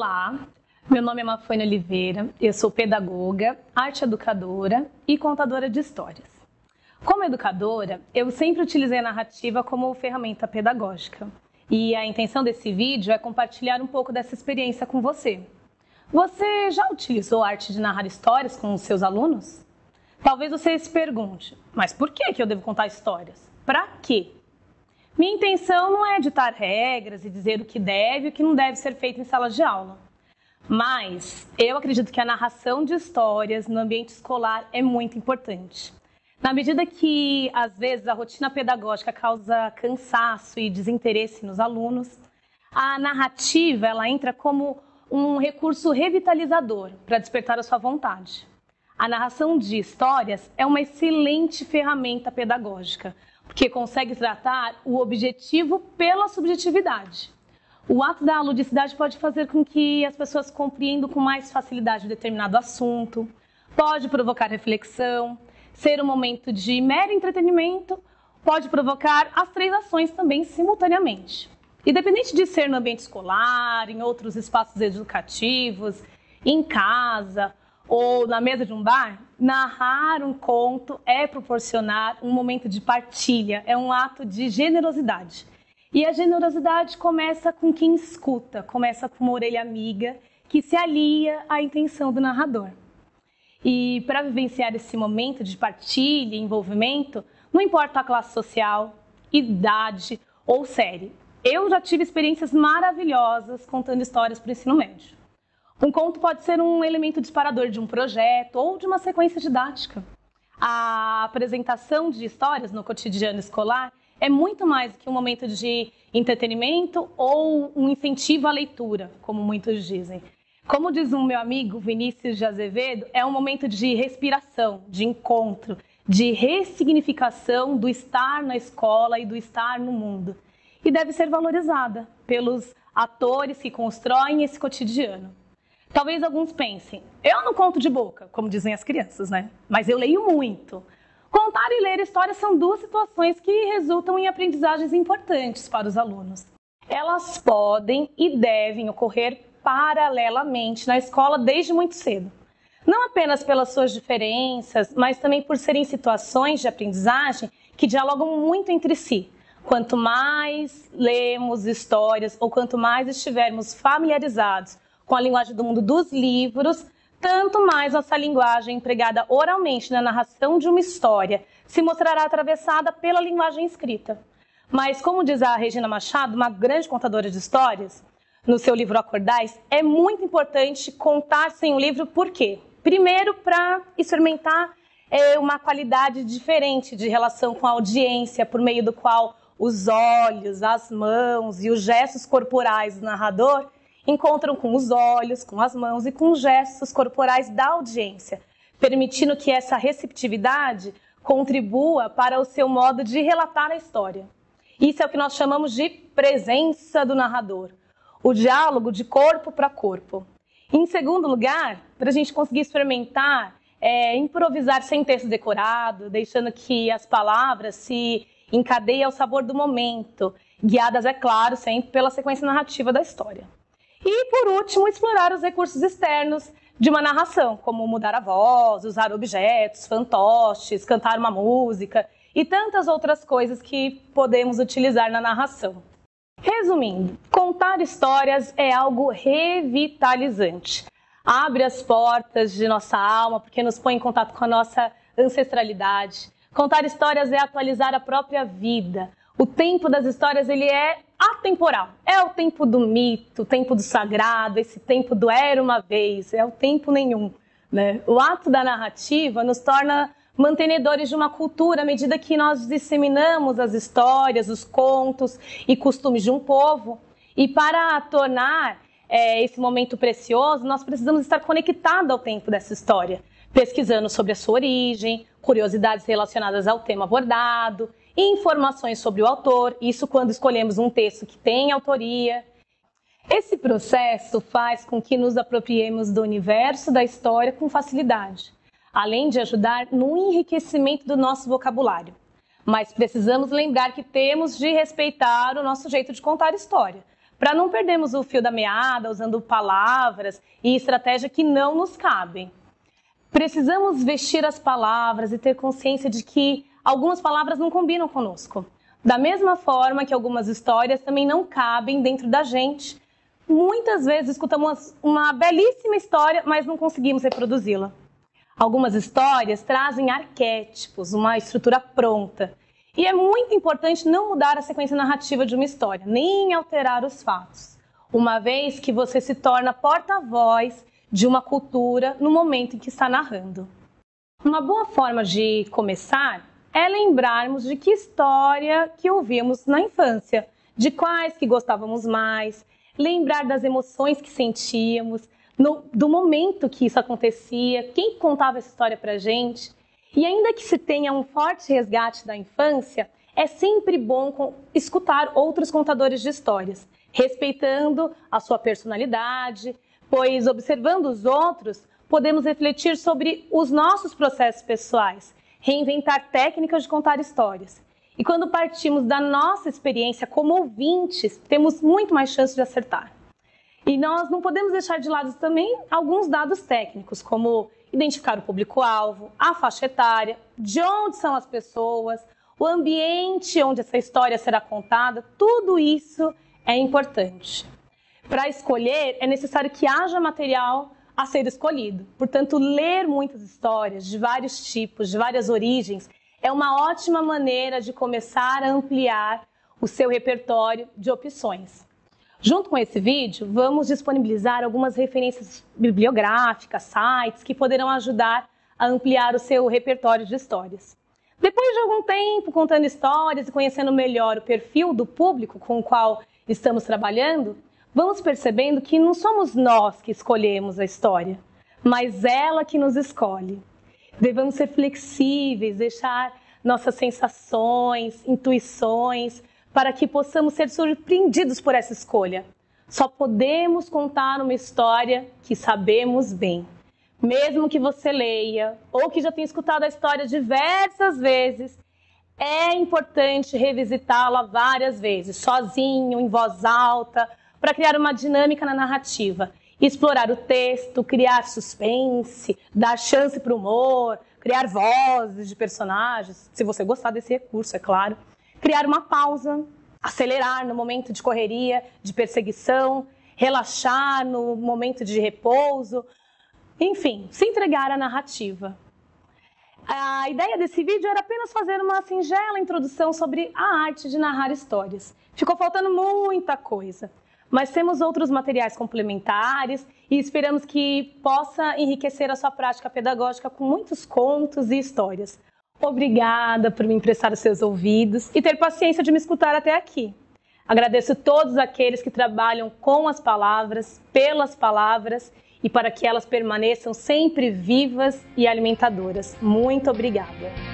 Olá, meu nome é Mafane Oliveira, eu sou pedagoga, arte educadora e contadora de histórias. Como educadora, eu sempre utilizei a narrativa como ferramenta pedagógica. E a intenção desse vídeo é compartilhar um pouco dessa experiência com você. Você já utilizou a arte de narrar histórias com os seus alunos? Talvez você se pergunte, mas por que eu devo contar histórias? Para quê? Minha intenção não é ditar regras e dizer o que deve e o que não deve ser feito em sala de aula. Mas eu acredito que a narração de histórias no ambiente escolar é muito importante. Na medida que, às vezes, a rotina pedagógica causa cansaço e desinteresse nos alunos, a narrativa ela entra como um recurso revitalizador para despertar a sua vontade. A narração de histórias é uma excelente ferramenta pedagógica, porque consegue tratar o objetivo pela subjetividade. O ato da ludicidade pode fazer com que as pessoas compreendam com mais facilidade um determinado assunto, pode provocar reflexão, ser um momento de mero entretenimento, pode provocar as três ações também simultaneamente. Independente de ser no ambiente escolar, em outros espaços educativos, em casa ou na mesa de um bar, narrar um conto é proporcionar um momento de partilha, é um ato de generosidade. E a generosidade começa com quem escuta, começa com uma orelha amiga que se alia à intenção do narrador. E para vivenciar esse momento de partilha e envolvimento, não importa a classe social, idade ou série. Eu já tive experiências maravilhosas contando histórias para o ensino médio. Um conto pode ser um elemento disparador de um projeto ou de uma sequência didática. A apresentação de histórias no cotidiano escolar é muito mais do que um momento de entretenimento ou um incentivo à leitura, como muitos dizem. Como diz o meu amigo Vinícius de Azevedo, é um momento de respiração, de encontro, de ressignificação do estar na escola e do estar no mundo. E deve ser valorizada pelos atores que constroem esse cotidiano. Talvez alguns pensem, eu não conto de boca, como dizem as crianças, né? Mas eu leio muito. Contar e ler histórias são duas situações que resultam em aprendizagens importantes para os alunos. Elas podem e devem ocorrer paralelamente na escola desde muito cedo. Não apenas pelas suas diferenças, mas também por serem situações de aprendizagem que dialogam muito entre si. Quanto mais lemos histórias ou quanto mais estivermos familiarizados com a linguagem do mundo dos livros, tanto mais nossa linguagem empregada oralmente na narração de uma história se mostrará atravessada pela linguagem escrita. Mas, como diz a Regina Machado, uma grande contadora de histórias, no seu livro Acordais, é muito importante contar sem o livro, por quê? Primeiro, para experimentar uma qualidade diferente de relação com a audiência, por meio do qual os olhos, as mãos e os gestos corporais do narrador encontram com os olhos, com as mãos e com os gestos corporais da audiência, permitindo que essa receptividade contribua para o seu modo de relatar a história. Isso é o que nós chamamos de presença do narrador, o diálogo de corpo para corpo. Em segundo lugar, para a gente conseguir experimentar, improvisar sem texto decorado, deixando que as palavras se encadeiem ao sabor do momento, guiadas, é claro, sempre pela sequência narrativa da história. E, por último, explorar os recursos externos de uma narração, como mudar a voz, usar objetos, fantoches, cantar uma música e tantas outras coisas que podemos utilizar na narração. Resumindo, contar histórias é algo revitalizante. Abre as portas de nossa alma porque nos põe em contato com a nossa ancestralidade. Contar histórias é atualizar a própria vida. O tempo das histórias ele é atemporal. É o tempo do mito, o tempo do sagrado, esse tempo do era uma vez, é o tempo nenhum, né? O ato da narrativa nos torna mantenedores de uma cultura à medida que nós disseminamos as histórias, os contos e costumes de um povo. E para tornar esse momento precioso, nós precisamos estar conectados ao tempo dessa história, pesquisando sobre a sua origem, curiosidades relacionadas ao tema abordado, informações sobre o autor, isso quando escolhemos um texto que tem autoria. Esse processo faz com que nos apropriemos do universo da história com facilidade, além de ajudar no enriquecimento do nosso vocabulário. Mas precisamos lembrar que temos de respeitar o nosso jeito de contar história, para não perdermos o fio da meada usando palavras e estratégia que não nos cabem. Precisamos vestir as palavras e ter consciência de que algumas palavras não combinam conosco. Da mesma forma que algumas histórias também não cabem dentro da gente. Muitas vezes escutamos uma belíssima história, mas não conseguimos reproduzi-la. Algumas histórias trazem arquétipos, uma estrutura pronta. E é muito importante não mudar a sequência narrativa de uma história, nem alterar os fatos, uma vez que você se torna porta-voz de uma cultura no momento em que está narrando. Uma boa forma de começar é lembrarmos de que história que ouvimos na infância, de quais que gostávamos mais, lembrar das emoções que sentíamos, do momento que isso acontecia, quem contava essa história pra gente. E ainda que se tenha um forte resgate da infância, é sempre bom escutar outros contadores de histórias, respeitando a sua personalidade, pois observando os outros, podemos refletir sobre os nossos processos pessoais, reinventar técnicas de contar histórias. E quando partimos da nossa experiência como ouvintes, temos muito mais chance de acertar. E nós não podemos deixar de lado também alguns dados técnicos, como identificar o público-alvo, a faixa etária, de onde são as pessoas, o ambiente onde essa história será contada, tudo isso é importante. Para escolher, é necessário que haja material a ser escolhido. Portanto, ler muitas histórias de vários tipos, de várias origens, é uma ótima maneira de começar a ampliar o seu repertório de opções. Junto com esse vídeo, vamos disponibilizar algumas referências bibliográficas, sites que poderão ajudar a ampliar o seu repertório de histórias. Depois de algum tempo contando histórias e conhecendo melhor o perfil do público com o qual estamos trabalhando, vamos percebendo que não somos nós que escolhemos a história, mas ela que nos escolhe. Devemos ser flexíveis, deixar nossas sensações, intuições, para que possamos ser surpreendidos por essa escolha. Só podemos contar uma história que sabemos bem. Mesmo que você leia ou que já tenha escutado a história diversas vezes, é importante revisitá-la várias vezes, sozinho, em voz alta, para criar uma dinâmica na narrativa. Explorar o texto, criar suspense, dar chance para o humor, criar vozes de personagens, se você gostar desse recurso, é claro. Criar uma pausa, acelerar no momento de correria, de perseguição, relaxar no momento de repouso, enfim, se entregar à narrativa. A ideia desse vídeo era apenas fazer uma singela introdução sobre a arte de narrar histórias. Ficou faltando muita coisa, mas temos outros materiais complementares e esperamos que possa enriquecer a sua prática pedagógica com muitos contos e histórias. Obrigada por me emprestar os seus ouvidos e ter paciência de me escutar até aqui. Agradeço a todos aqueles que trabalham com as palavras, pelas palavras e para que elas permaneçam sempre vivas e alimentadoras. Muito obrigada!